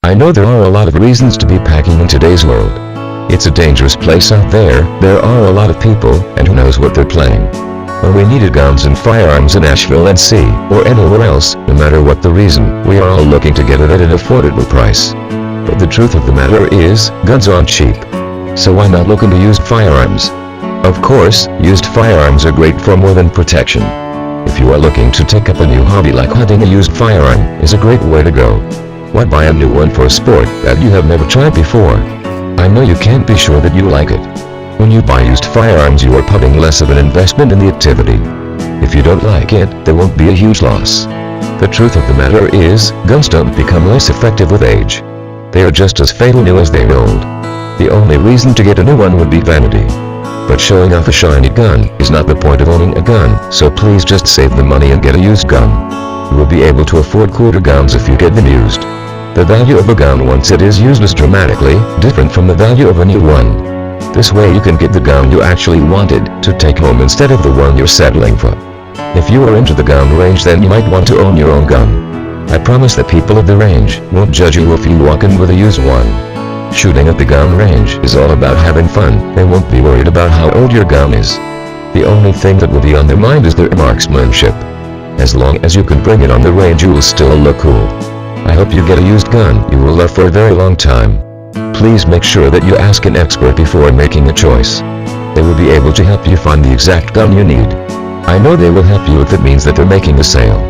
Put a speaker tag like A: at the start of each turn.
A: I know there are a lot of reasons to be packing in today's world. It's a dangerous place out there, there are a lot of people, and who knows what they're planning. When we needed guns and firearms in Asheville, NC, or anywhere else, no matter what the reason, we are all looking to get it at an affordable price. But the truth of the matter is, guns aren't cheap. So why not look into used firearms? Of course, used firearms are great for more than protection. If you are looking to take up a new hobby like hunting, a used firearm is a great way to go. Why buy a new one for a sport that you have never tried before? I know you can't be sure that you like it. When you buy used firearms, you are putting less of an investment in the activity. If you don't like it, there won't be a huge loss. The truth of the matter is, guns don't become less effective with age. They are just as fatal new as they're old. The only reason to get a new one would be vanity. But showing off a shiny gun is not the point of owning a gun, so please just save the money and get a used gun. You will be able to afford cooler guns if you get them used. The value of a gun once it is used is dramatically different from the value of a new one. This way you can get the gun you actually wanted to take home instead of the one you're settling for. If you are into the gun range, then you might want to own your own gun. I promise the people at the range won't judge you if you walk in with a used one. Shooting at the gun range is all about having fun. They won't be worried about how old your gun is. The only thing that will be on their mind is their marksmanship. As long as you can bring it on the range, you will still look cool. I hope you get a used gun you will love for a very long time. Please make sure that you ask an expert before making a choice. They will be able to help you find the exact gun you need. I know they will help you if it means that they're making a sale.